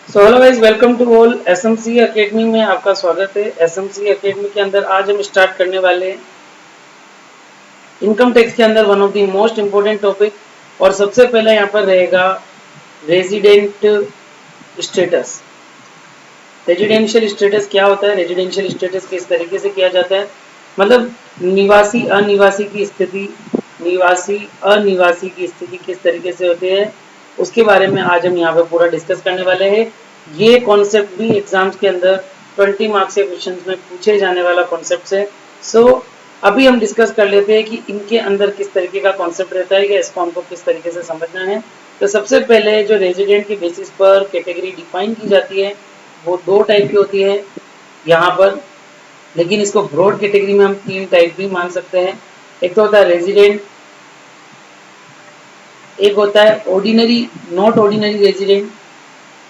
So hello guys, welcome to all. SMC academy में आपका स्वागत है। एसएमसी एकेडमी के अंदर आज हम स्टार्ट करने वाले हैं इनकम टैक्स के अंदर one of the most important topic. और सबसे पहले यहाँ पर रहेगा रेजिडेंट स्टेटस। रेजिडेंशियल स्टेटस क्या होता है, रेजिडेंशियल स्टेटस किस तरीके से किया जाता है, मतलब निवासी अनिवासी की स्थिति, निवासी अनिवासी की स्थिति किस तरीके से होती है, उसके बारे में आज हम यहाँ पे पूरा डिस्कस करने वाले हैं। ये कॉन्सेप्ट भी एग्जाम्स के अंदर 20 मार्क्स के क्वेश्चन में पूछे जाने वाला कॉन्सेप्ट है। सो अभी हम डिस्कस कर लेते हैं कि इनके अंदर किस तरीके का कॉन्सेप्ट रहता है या इसको हमको किस तरीके से समझना है। तो सबसे पहले जो रेजिडेंट के बेसिस पर कैटेगरी डिफाइन की जाती है वो दो टाइप की होती है यहाँ पर, लेकिन इसको ब्रॉड कैटेगरी में हम तीन टाइप भी मान सकते हैं। एक तो होता है रेजिडेंट, एक होता है ordinary, not ordinary resident,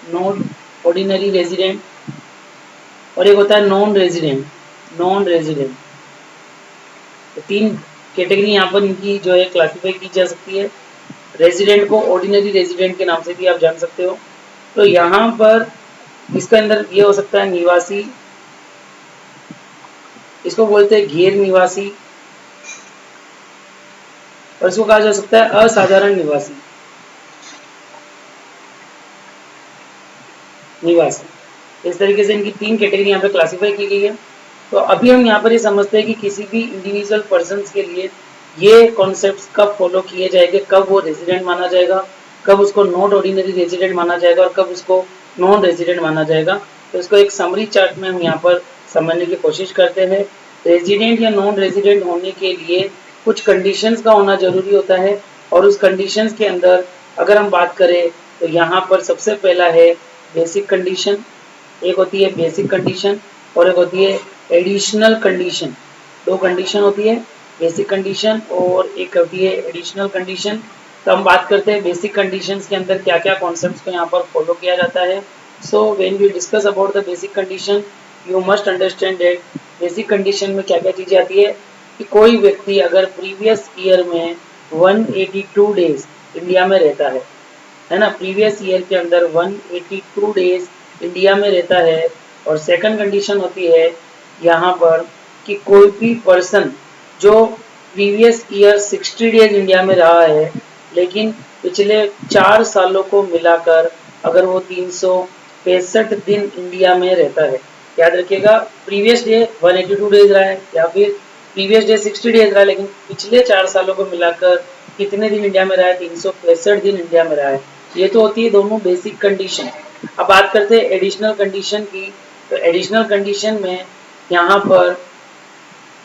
not ordinary resident, और एक होता है नॉन रेजिडेंट, नॉन रेजिडेंट। तो तीन कैटेगरी यहाँ पर इनकी जो है क्लासिफाई की जा सकती है। रेजिडेंट को ऑर्डिनरी रेजिडेंट के नाम से भी आप जान सकते हो। तो यहाँ पर इसके अंदर ये हो सकता है निवासी, इसको बोलते हैं गैर निवासी, और इसको कहा जा सकता है असाधारण निवासी, निवासी। इस तरीके से इनकी तीन कैटेगरी यहाँ पे क्लासिफाई की गई है। तो अभी हम यहाँ पर ये समझते हैं कि किसी भी इंडिविजुअल पर्सन के लिए ये कॉन्सेप्ट्स कब फॉलो किए जाएंगे, कब वो रेजिडेंट माना जाएगा, कब उसको नॉट ऑर्डिनरी रेजिडेंट माना जाएगा और कब उसको नॉन रेजिडेंट माना जाएगा। तो इसको एक समरी चार्ट में हम यहाँ पर समझने की कोशिश करते हैं। रेजिडेंट या नॉन रेजिडेंट होने के लिए कुछ कंडीशंस का होना जरूरी होता है, और उस कंडीशंस के अंदर अगर हम बात करें तो यहाँ पर सबसे पहला है बेसिक कंडीशन। एक होती है बेसिक कंडीशन और एक होती है एडिशनल कंडीशन। दो कंडीशन होती है, बेसिक कंडीशन और एक होती है एडिशनल कंडीशन। तो हम बात करते हैं बेसिक कंडीशंस के अंदर क्या क्या कॉन्सेप्ट्स को यहाँ पर फॉलो किया जाता है। So when we discuss about the basic condition, you must understand that basic condition में क्या क्या चीजें आती है कि कोई व्यक्ति अगर प्रीवियस ईयर में 182 डेज इंडिया में रहता है ना, प्रीवियस ईयर के अंदर 182 डेज इंडिया में रहता है। और सेकंड कंडीशन होती है यहाँ पर कि कोई भी पर्सन जो प्रीवियस ईयर 60 डेज इंडिया में रहा है, लेकिन पिछले 4 सालों को मिलाकर अगर वो 365 दिन इंडिया में रहता है, याद रखिएगा प्रीवियस डे 182 डेज रहा है या फिर प्रीवियस डे 60 डेज रहा है, लेकिन पिछले 4 सालों को मिलाकर कितने दिन इंडिया में रहा है, 365 दिन इंडिया में रहा है। ये तो होती है दोनों बेसिक कंडीशन। अब बात करते हैं एडिशनल कंडीशन की। तो एडिशनल कंडीशन में यहाँ पर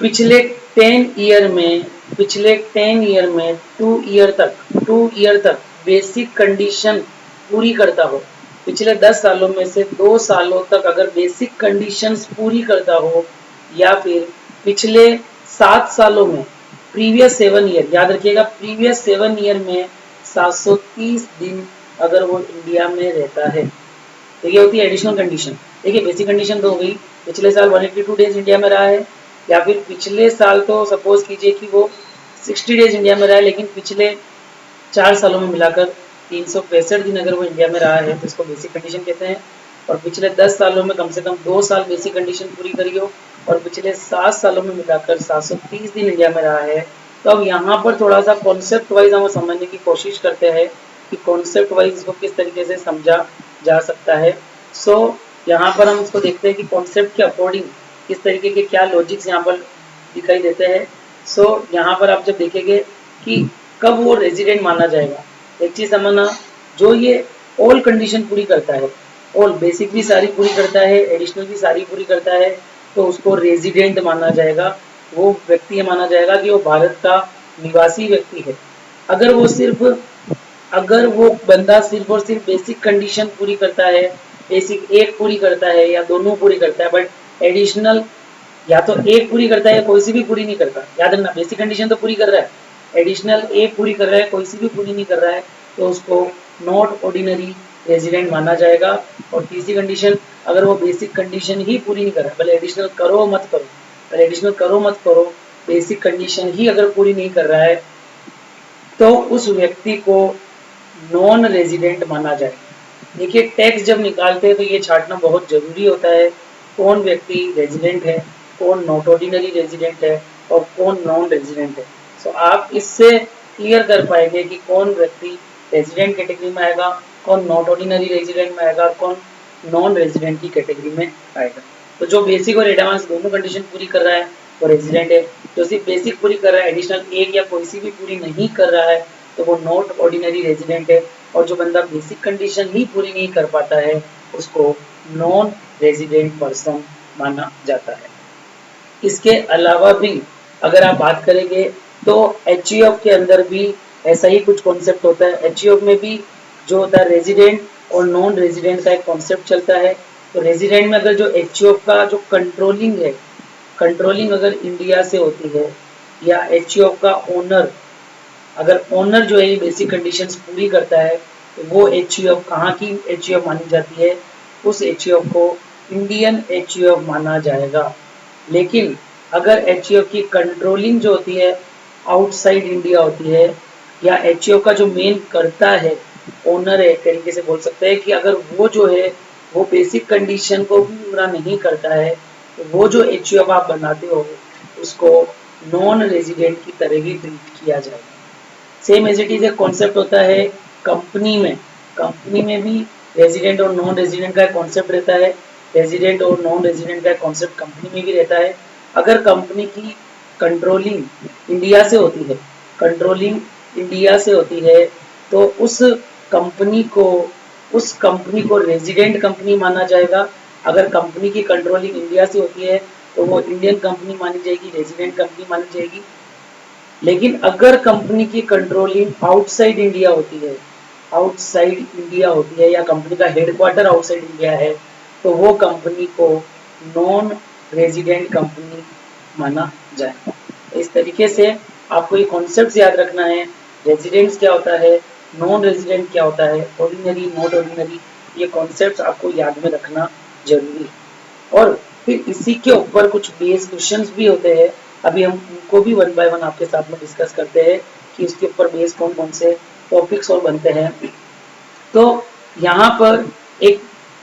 पिछले 10 ईयर में, पिछले 10 ईयर में 2 ईयर तक बेसिक कंडीशन पूरी करता हो, पिछले 10 सालों में से 2 सालों तक अगर बेसिक कंडीशंस पूरी करता हो, या फिर पिछले 7 सालों में प्रीवियस 7 ईयर, याद रखिएगा प्रीवियस 7 ईयर में 730 दिन अगर वो इंडिया में रहता है, तो ये होती है एडिशनल कंडीशन। देखिए बेसिक कंडीशन तो हो गई, पिछले साल 182 डेज इंडिया में रहा है, या फिर पिछले साल तो सपोज कीजिए कि वो 60 डेज इंडिया में रहा है, लेकिन पिछले 4 सालों में मिलाकर 365 दिन अगर वो इंडिया में रहा है तो इसको बेसिक कंडीशन कहते हैं। और पिछले 10 सालों में कम से कम 2 साल बेसिक कंडीशन पूरी करी हो, और पिछले 7 सालों में मिलाकर 730 दिन इंडिया में रहा है। तो अब यहाँ पर थोड़ा सा कॉन्सेप्ट वाइज हम समझने की कोशिश करते हैं कि कॉन्सेप्ट वाइज इसको किस तरीके से समझा जा सकता है। सो यहाँ पर हम इसको देखते हैं कि कॉन्सेप्ट के अकॉर्डिंग किस तरीके के क्या लॉजिक्स यहाँ पर दिखाई देते हैं। सो यहाँ पर आप जब देखेंगे कि कब वो रेजिडेंट माना जाएगा, एक चीज समझना, जो ये ऑल कंडीशन पूरी करता है, ऑल बेसिक भी सारी पूरी करता है, एडिशनल भी सारी पूरी करता है, तो उसको रेजिडेंट माना जाएगा। वो व्यक्ति माना जाएगा कि वो भारत का निवासी व्यक्ति है। अगर वो सिर्फ, अगर वो बंदा सिर्फ और सिर्फ बेसिक कंडीशन पूरी करता है, बेसिक एक पूरी करता है या दोनों पूरी करता है, बट एडिशनल या तो एक पूरी करता है या कोई सी भी पूरी नहीं करता, याद रखना बेसिक कंडीशन तो पूरी कर रहा है, एडिशनल एक पूरी कर रहा है, कोई सी भी पूरी नहीं कर रहा है, तो उसको नॉट ऑर्डिनरी रेजिडेंट माना जाएगा। और तीसरी कंडीशन, अगर वो बेसिक कंडीशन ही पूरी नहीं कर रहा है, भले एडिशनल करो मत करो, भले एडिशनल करो मत करो, बेसिक कंडीशन ही अगर पूरी नहीं कर रहा है तो उस व्यक्ति को नॉन रेजिडेंट माना जाए। देखिए टैक्स जब निकालते हैं तो ये छांटना बहुत जरूरी होता है, कौन व्यक्ति रेजिडेंट है, कौन नॉट ऑर्डिनरी रेजिडेंट है और कौन नॉन रेजिडेंट है। सो आप इससे क्लियर कर पाएंगे कि कौन व्यक्ति रेजिडेंट कैटेगरी में आएगा, कौन नॉट ऑर्डिनरी रेजिडेंट में आएगा, कौन नॉन रेजिडेंट की कैटेगरी में आएगा। तो जो बेसिक और एडवांस दोनों कंडीशन पूरी कर रहा है वो रेजिडेंट है, जो सिर्फ बेसिक पूरी कर रहा है, एडिशनल एक या कोई सी भी पूरी नहीं कर रहा है तो वो नॉट ऑर्डिनरी रेजिडेंट है, और जो बंदा बेसिक कंडीशन ही पूरी नहीं कर पाता है उसको नॉन रेजिडेंट पर्सन माना जाता है। इसके अलावा भी अगर आप बात करेंगे तो एचईएफ के अंदर भी ऐसा ही कुछ कॉन्सेप्ट होता है। एचईएफ में भी जो होता है रेजिडेंट और नॉन रेजिडेंट का एक कॉन्सेप्ट चलता है। तो रेजिडेंट में अगर जो एचईएफ का जो कंट्रोलिंग है, कंट्रोलिंग अगर इंडिया से होती है, या एचईएफ का ओनर, अगर ओनर जो है ये बेसिक कंडीशंस पूरी करता है तो वो एचईएफ कहाँ की एचईएफ मानी जाती है, उस एचईएफ को इंडियन एचईएफ माना जाएगा। लेकिन अगर एचईएफ की कंट्रोलिंग जो होती है आउटसाइड इंडिया होती है, या एचईएफ का जो मेन करता है ओनर है, एक तरीके से बोल सकते हैं कि अगर वो जो है वो बेसिक कंडीशन को भी पूरा नहीं करता है तो वो जो एचईएफ आप बनाते हो उसको नॉन रेजिडेंट की तरह ही ट्रीट किया जाएगा। सेम एज इट इज एक कॉन्सेप्ट होता है कंपनी में, कंपनी में भी रेजिडेंट और नॉन रेजिडेंट का एक कॉन्सेप्ट रहता है, रेजिडेंट और नॉन रेजिडेंट का एक कॉन्सेप्ट कंपनी में भी रहता है। अगर कंपनी की कंट्रोलिंग इंडिया से होती है, कंट्रोलिंग इंडिया से होती है तो उस कंपनी को रेजिडेंट कंपनी माना जाएगा। अगर कंपनी की कंट्रोलिंग इंडिया से होती है तो वो इंडियन कंपनी मानी जाएगी, रेजिडेंट कंपनी मानी जाएगी। लेकिन अगर कंपनी की कंट्रोलिंग आउटसाइड इंडिया होती है, आउटसाइड इंडिया होती है या कंपनी का हेडक्वार्टर आउटसाइड इंडिया है तो वो कंपनी को नॉन रेजिडेंट कंपनी माना जाएगा। इस तरीके से आपको ये कॉन्सेप्ट याद रखना है, रेजिडेंट्स क्या होता है, नॉन रेजिडेंट क्या होता है, ऑर्डिनरी नॉट ऑर्डिनरी, ये कॉन्सेप्ट आपको याद में रखना जरूरी है। और फिर इसी के ऊपर कुछ बेस क्वेश्चंस भी होते हैं, अभी हम उनको भी वन बाय वन आपके साथ में डिस्कस करते हैं कि इसके ऊपर बेस कौन कौन से टॉपिक्स और बनते हैं। तो यहाँ पर एक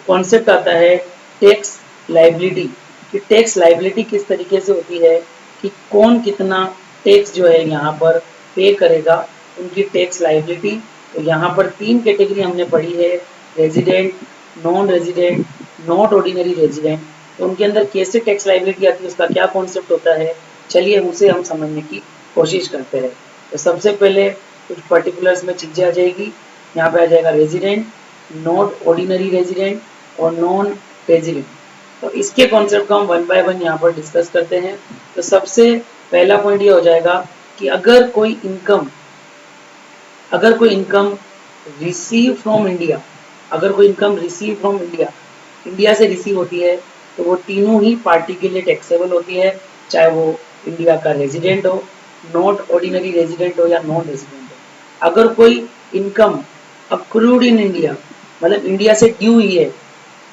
कॉन्सेप्ट आता है टैक्स लाइबिलिटी, कि टैक्स लाइबिलिटी किस तरीके से होती है, कि कौन कितना टैक्स जो है यहाँ पर पे करेगा, उनकी टैक्स लाइबिलिटी। तो यहाँ पर तीन कैटेगरी हमने पढ़ी है, resident, non resident, not ordinary resident. तो उनके अंदर कैसे टैक्स लाइबिलिटी आती है, उसका क्या कॉन्सेप्ट होता है, चलिए उसे हम समझने की कोशिश करते हैं। तो सबसे पहले कुछ पर्टिकुलर्स में चीजें आ जाएगी, यहाँ पे आ जाएगा रेजिडेंट, नॉट ऑर्डिनरी रेजिडेंट और नॉन रेजिडेंट। तो इसके कॉन्सेप्ट को हम वन बाय वन यहाँ पर डिस्कस करते हैं। तो सबसे पहला पॉइंट ये हो जाएगा कि अगर कोई इनकम रिसीव फ्रॉम इंडिया, अगर कोई income receive from India, India से रिसीव होती है तो वो तीनों ही पार्टी के लिए टैक्सेबल होती है, चाहे वो इंडिया का रेजिडेंट हो, नॉट ऑर्डिनरी रेजिडेंट हो या नॉन रेजिडेंट हो। अगर कोई इनकम अक्रूड इन इंडिया, मतलब इंडिया से ड्यू हुई है,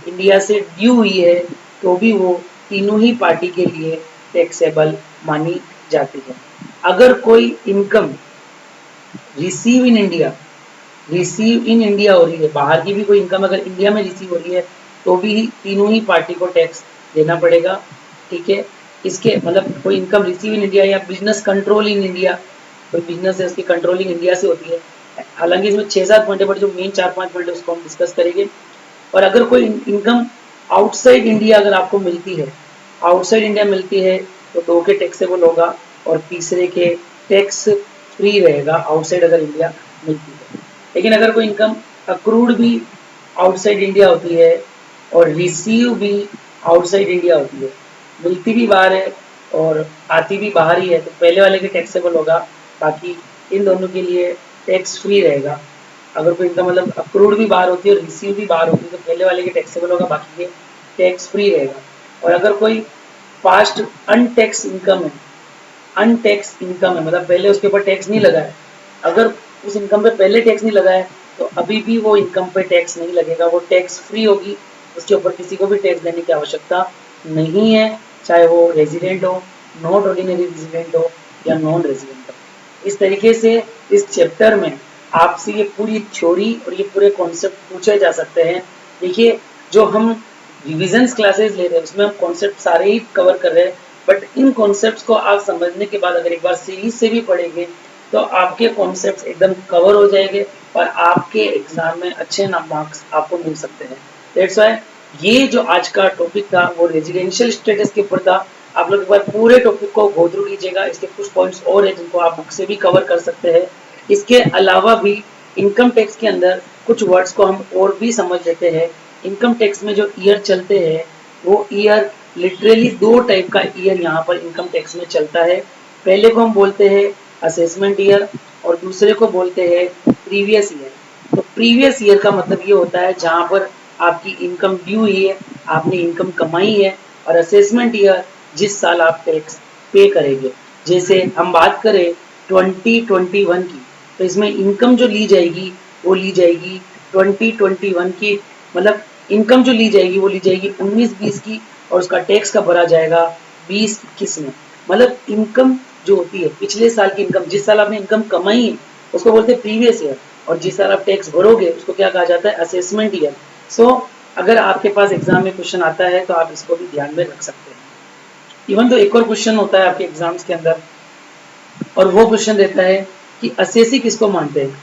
इंडिया से ड्यू हुई है तो भी वो तीनों ही पार्टी के लिए टैक्सेबल मानी जाती है। अगर कोई income receive in India, receive in India हो रही है, बाहर की भी कोई इनकम अगर इंडिया में रिसीव हो रही है तो भी तीनों ही पार्टी को टैक्स देना पड़ेगा। ठीक है, इसके मतलब कोई इनकम रिसीव इन इंडिया या बिजनेस कंट्रोल इन इंडिया, कोई बिजनेस है उसकी कंट्रोलिंग इंडिया से होती है। हालांकि इसमें 6-7 पॉइंट है बट जो मेन 4-5 पॉइंट है उसको हम डिस्कस करेंगे। और अगर कोई इनकम आउटसाइड इंडिया अगर आपको मिलती है, आउटसाइड इंडिया मिलती है तो 2 के टैक्सेबल होगा और तीसरे के टैक्स फ्री रहेगा, आउटसाइड अगर इंडिया मिलती है। लेकिन अगर कोई इनकम अक्रूड भी आउटसाइड इंडिया होती है और रिसीव भी आउटसाइड इंडिया होती है, मिलती भी बाहर है और आती भी बाहर ही है, तो पहले वाले के टैक्सेबल होगा, बाकी इन दोनों के लिए टैक्स फ्री रहेगा। अगर कोई इनकम मतलब अक्रूड भी बाहर होती है और रिसीव भी बाहर होती है तो पहले वाले के टैक्सेबल होगा, बाकी के टैक्स फ्री रहेगा। और अगर कोई पास्ट अनटैक्स इनकम है, अनटैक्स इनकम है मतलब पहले उसके ऊपर टैक्स नहीं लगा है, अगर उस इनकम पे पहले टैक्स नहीं लगा है तो अभी भी वो इनकम पे टैक्स नहीं लगेगा, वो टैक्स फ्री होगी, उसके ऊपर किसी को भी टैक्स देने की आवश्यकता नहीं है, चाहे वो रेजिडेंट हो, नॉट ऑर्डिनरी रेजिडेंट हो या नॉन रेजिडेंट हो। इस तरीके से इस चैप्टर में आपसे ये पूरी थ्योरी और ये पूरे कॉन्सेप्ट पूछे जा सकते हैं। देखिए, जो हम रिविजन्स क्लासेस ले रहे हैं उसमें हम कॉन्सेप्ट सारे ही कवर कर रहे हैं, बट इन कॉन्सेप्ट्स को आप समझने के बाद अगर एक बार सीरीज से भी पढ़ेंगे तो आपके कॉन्सेप्ट्स एकदम कवर हो जाएंगे और आपके एग्जाम में अच्छे मार्क्स आपको मिल सकते हैं। दैट्स व्हाई ये जो आज का टॉपिक था वो रेजिडेंशियल स्टेटस के ऊपर था। आप लोग एक बार पूरे टॉपिक को गो थ्रू कीजिएगा, इसके कुछ पॉइंट्स और है जिनको आप बुक से भी कवर कर सकते हैं। इसके अलावा भी इनकम टैक्स के अंदर कुछ वर्ड्स को हम और भी समझ लेते हैं। इनकम टैक्स में जो ईयर चलते हैं वो ईयर लिटरली दो टाइप का ईयर यहाँ पर इनकम टैक्स में चलता है। पहले को हम बोलते हैं असेसमेंट ईयर और दूसरे को बोलते हैं प्रीवियस ईयर। तो प्रीवियस ईयर का मतलब ये होता है जहाँ पर आपकी इनकम ड्यू हुई है, आपने इनकम कमाई है, और असेसमेंट ईयर जिस साल आप टैक्स पे करेंगे। जैसे हम बात करें 2021 की, तो इसमें इनकम जो ली जाएगी वो ली जाएगी 2021 की, मतलब इनकम जो ली जाएगी वो ली जाएगी 19-20 की, और उसका टैक्स का भरा जाएगा 20-21 में। मतलब इनकम जो होती है पिछले साल की इनकम, जिस साल आपने इनकम कमाई है उसको बोलते हैं प्रीवियस ईयर, और जिस साल आप टैक्स भरोगे उसको क्या कहा जाता है, असेसमेंट ईयर। सो अगर आपके पास एग्जाम में क्वेश्चन आता है तो आप इसको भी ध्यान में रख सकते हैं। इवन तो एक और क्वेश्चन होता है आपके एग्जाम्स के अंदर, और वो क्वेश्चन रहता है कि असेसी किसको मानते हैं।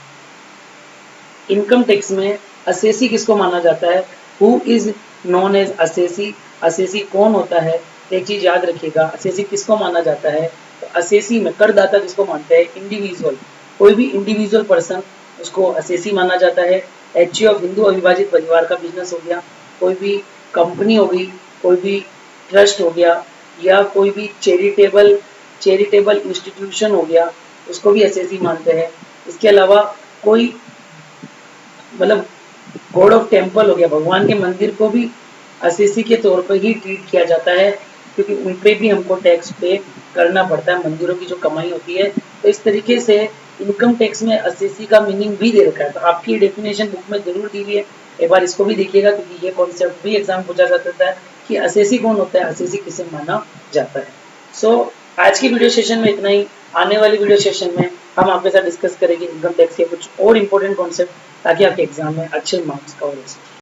इनकम टैक्स में असेसी किसको माना जाता है, who is known as assessee. Assessee कौन होता है, एक चीज याद रखिएगा, असेसी किसको माना जाता है। तो असेसी में करदाता किसको मानते हैं, इंडिविजुअल, कोई भी इंडिविजुअल पर्सन उसको असेसी माना जाता है। एचयू ऑफ हिंदू अविभाजित परिवार का बिजनेस हो गया, कोई भी कंपनी हो गई, कोई भी ट्रस्ट हो गया, या कोई भी चैरिटेबल इंस्टीट्यूशन हो गया, उसको भी असेसी मानते हैं। इसके अलावा कोई मतलब गॉड ऑफ टेम्पल हो गया, भगवान के मंदिर को भी असेसी के तौर पर ही ट्रीट किया जाता है, क्योंकि उन पे भी हमको टैक्स पे करना पड़ता है, मंदिरों की जो कमाई होती है। तो इस तरीके से इनकम टैक्स में असेसी का मीनिंग भी दे रखा है, तो आपकी डेफिनेशन बुक में जरूर दी हुई है, एक बार इसको भी देखिएगा, क्योंकि ये कॉन्सेप्ट भी एग्जाम पूछा जाता है कि असेसी कौन होता है, असेसी किसे माना जाता है। सो आज की वीडियो सेशन में इतना ही। आने वाली वीडियो सेशन में हम आपके साथ डिस्कस करेंगे इनकम टैक्स के कुछ और इम्पोर्टेंट कॉन्सेप्ट, ताकि आपके एग्जाम में अच्छे मार्क्स कवर हो सके।